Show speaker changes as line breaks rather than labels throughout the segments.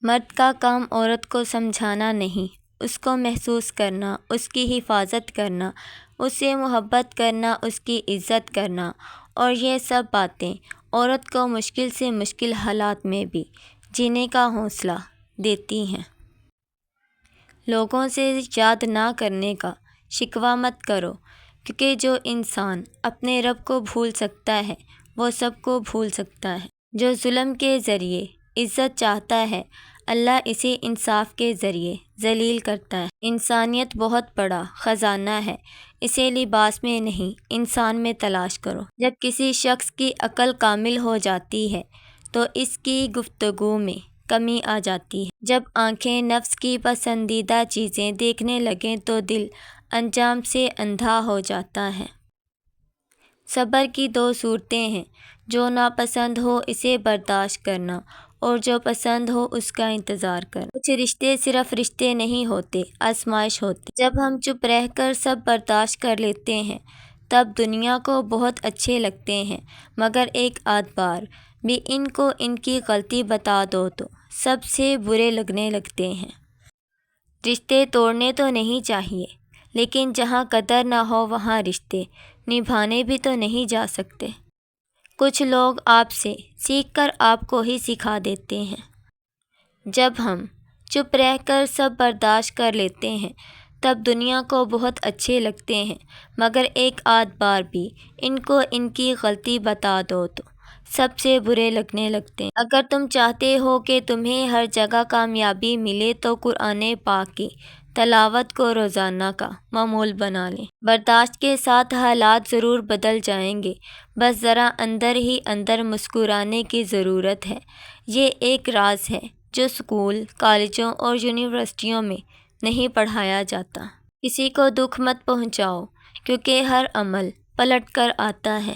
مرد کا کام عورت کو سمجھانا نہیں، اس کو محسوس کرنا، اس کی حفاظت کرنا، اس سے محبت کرنا، اس کی عزت کرنا، اور یہ سب باتیں عورت کو مشکل سے مشکل حالات میں بھی جینے کا حوصلہ دیتی ہیں۔ لوگوں سے یاد نہ کرنے کا شکوہ مت کرو، کیونکہ جو انسان اپنے رب کو بھول سکتا ہے وہ سب کو بھول سکتا ہے۔ جو ظلم کے ذریعے عزت چاہتا ہے اللہ اسے انصاف کے ذریعے ذلیل کرتا ہے۔ انسانیت بہت بڑا خزانہ ہے، اسے لباس میں نہیں انسان میں تلاش کرو۔ جب کسی شخص کی عقل کامل ہو جاتی ہے تو اس کی گفتگو میں کمی آ جاتی ہے۔ جب آنکھیں نفس کی پسندیدہ چیزیں دیکھنے لگیں تو دل انجام سے اندھا ہو جاتا ہے۔ صبر کی دو صورتیں ہیں، جو ناپسند ہو اسے برداشت کرنا اور جو پسند ہو اس کا انتظار کرنا۔ کچھ رشتے صرف رشتے نہیں ہوتے، آزمائش ہوتے۔ جب ہم چپ رہ کر سب برداشت کر لیتے ہیں تب دنیا کو بہت اچھے لگتے ہیں، مگر ایک آدھ بار بھی ان کو ان کی غلطی بتا دو تو سب سے برے لگنے لگتے ہیں۔ رشتے توڑنے تو نہیں چاہیے، لیکن جہاں قدر نہ ہو وہاں رشتے نبھانے بھی تو نہیں جا سکتے۔ کچھ لوگ آپ سے سیکھ کر آپ کو ہی سکھا دیتے ہیں۔ جب ہم چپ رہ کر سب برداشت کر لیتے ہیں تب دنیا کو بہت اچھے لگتے ہیں، مگر ایک آدھ بار بھی ان کو ان کی غلطی بتا دو تو سب سے برے لگنے لگتے ہیں۔ اگر تم چاہتے ہو کہ تمہیں ہر جگہ کامیابی ملے تو قرآن پاک کی تلاوت کو روزانہ کا معمول بنا لیں۔ برداشت کے ساتھ حالات ضرور بدل جائیں گے، بس ذرا اندر ہی اندر مسکرانے کی ضرورت ہے۔ یہ ایک راز ہے جو اسکول، کالجوں اور یونیورسٹیوں میں نہیں پڑھایا جاتا۔ کسی کو دکھ مت پہنچاؤ، کیونکہ ہر عمل پلٹ کر آتا ہے۔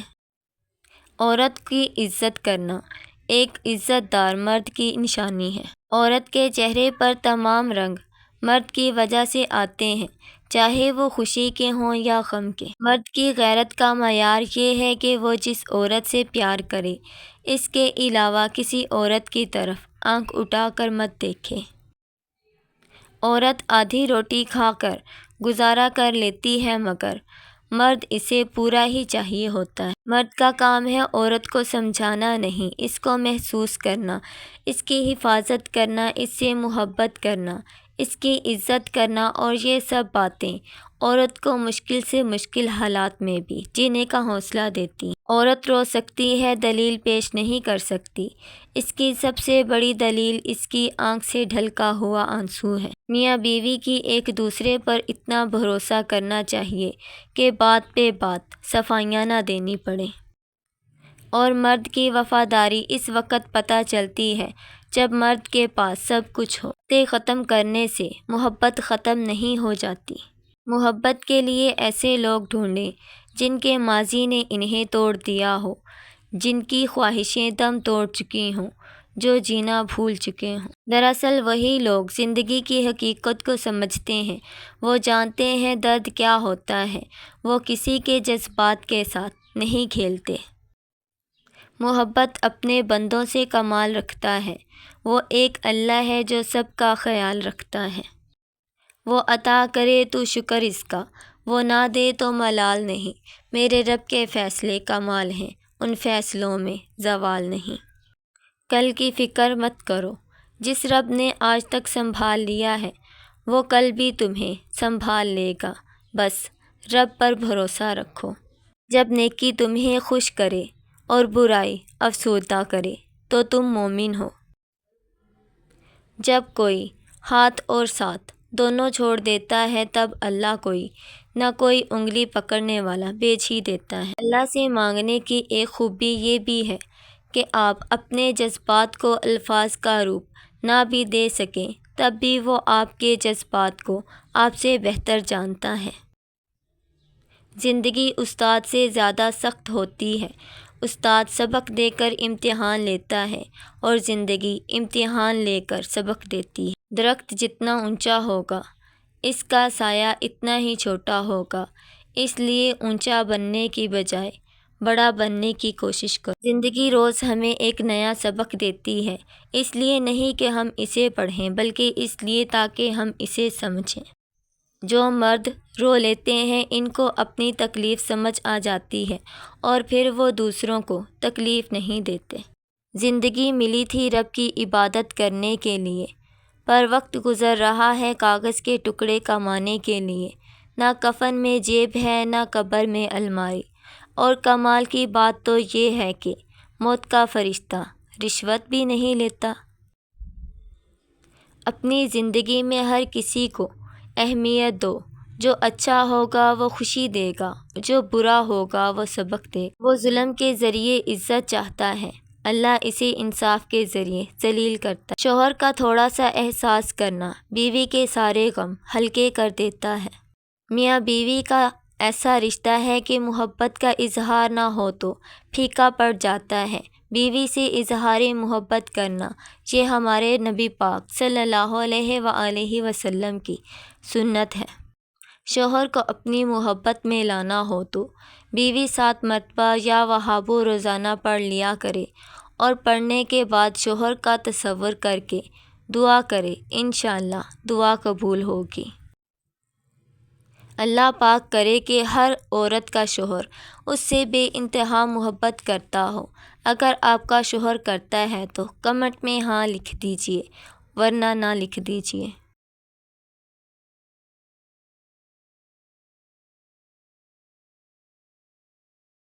عورت کی عزت کرنا ایک عزت دار مرد کی نشانی ہے۔ عورت کے چہرے پر تمام رنگ مرد کی وجہ سے آتے ہیں، چاہے وہ خوشی کے ہوں یا غم کے۔ مرد کی غیرت کا معیار یہ ہے کہ وہ جس عورت سے پیار کرے اس کے علاوہ کسی عورت کی طرف آنکھ اٹھا کر مت دیکھے۔ عورت آدھی روٹی کھا کر گزارا کر لیتی ہے، مگر مرد اسے پورا ہی چاہیے ہوتا ہے۔ مرد کا کام ہے عورت کو سمجھانا نہیں، اس کو محسوس کرنا، اس کی حفاظت کرنا، اس سے محبت کرنا، اس کی عزت کرنا، اور یہ سب باتیں عورت کو مشکل سے مشکل حالات میں بھی جینے کا حوصلہ دیتی ہیں۔ عورت رو سکتی ہے، دلیل پیش نہیں کر سکتی۔ اس کی سب سے بڑی دلیل اس کی آنکھ سے ڈھلکا ہوا آنسو ہے۔ میاں بیوی کی ایک دوسرے پر اتنا بھروسہ کرنا چاہیے کہ بات پہ بات صفائیاں نہ دینی پڑیں۔ اور مرد کی وفاداری اس وقت پتہ چلتی ہے جب مرد کے پاس سب کچھ ہو۔ رشتے ختم کرنے سے محبت ختم نہیں ہو جاتی۔ محبت کے لیے ایسے لوگ ڈھونڈیں جن کے ماضی نے انہیں توڑ دیا ہو، جن کی خواہشیں دم توڑ چکی ہوں، جو جینا بھول چکے ہوں۔ دراصل وہی لوگ زندگی کی حقیقت کو سمجھتے ہیں، وہ جانتے ہیں درد کیا ہوتا ہے، وہ کسی کے جذبات کے ساتھ نہیں کھیلتے۔ محبت اپنے بندوں سے کمال رکھتا ہے، وہ ایک اللہ ہے جو سب کا خیال رکھتا ہے۔ وہ عطا کرے تو شکر اس کا، وہ نہ دے تو ملال نہیں۔ میرے رب کے فیصلے کمال ہیں، ان فیصلوں میں زوال نہیں۔ کل کی فکر مت کرو، جس رب نے آج تک سنبھال لیا ہے وہ کل بھی تمہیں سنبھال لے گا، بس رب پر بھروسہ رکھو۔ جب نیکی تمہیں خوش کرے اور برائی افسردہ کرے تو تم مومن ہو۔ جب کوئی ہاتھ اور ساتھ دونوں چھوڑ دیتا ہے تب اللہ کوئی نہ کوئی انگلی پکڑنے والا بھیج ہی دیتا ہے۔ اللہ سے مانگنے کی ایک خوبی یہ بھی ہے کہ آپ اپنے جذبات کو الفاظ کا روپ نہ بھی دے سکیں تب بھی وہ آپ کے جذبات کو آپ سے بہتر جانتا ہے۔ زندگی استاد سے زیادہ سخت ہوتی ہے، استاد سبق دے کر امتحان لیتا ہے اور زندگی امتحان لے کر سبق دیتی ہے۔ درخت جتنا اونچا ہوگا اس کا سایہ اتنا ہی چھوٹا ہوگا، اس لیے اونچا بننے کی بجائے بڑا بننے کی کوشش کرو۔ زندگی روز ہمیں ایک نیا سبق دیتی ہے، اس لیے نہیں کہ ہم اسے پڑھیں بلکہ اس لیے تاکہ ہم اسے سمجھیں۔ جو مرد رو لیتے ہیں ان کو اپنی تکلیف سمجھ آ جاتی ہے اور پھر وہ دوسروں کو تکلیف نہیں دیتے۔ زندگی ملی تھی رب کی عبادت کرنے کے لیے، پر وقت گزر رہا ہے کاغذ کے ٹکڑے کمانے کے لیے۔ نہ کفن میں جیب ہے نہ قبر میں الماری، اور کمال کی بات تو یہ ہے کہ موت کا فرشتہ رشوت بھی نہیں لیتا۔ اپنی زندگی میں ہر کسی کو اہمیت دو، جو اچھا ہوگا وہ خوشی دے گا، جو برا ہوگا وہ سبق دے گا۔ وہ ظلم کے ذریعے عزت چاہتا ہے، اللہ اسے انصاف کے ذریعے ذلیل کرتا ہے۔ شوہر کا تھوڑا سا احساس کرنا بیوی کے سارے غم ہلکے کر دیتا ہے۔ میاں بیوی کا ایسا رشتہ ہے کہ محبت کا اظہار نہ ہو تو پھیکا پڑ جاتا ہے۔ بیوی سے اظہار محبت کرنا یہ ہمارے نبی پاک صلی اللہ علیہ وآلہ وسلم کی سنت ہے۔ شوہر کو اپنی محبت میں لانا ہو تو بیوی 7 مرتبہ یا وہابو روزانہ پڑھ لیا کرے، اور پڑھنے کے بعد شوہر کا تصور کر کے دعا کرے، انشاءاللہ دعا قبول ہوگی۔ اللہ پاک کرے کہ ہر عورت کا شوہر اس سے بے انتہا محبت کرتا ہو۔ اگر آپ کا شوہر کرتا ہے تو کمنٹ میں ہاں لکھ دیجئے، ورنہ نہ لکھ دیجئے۔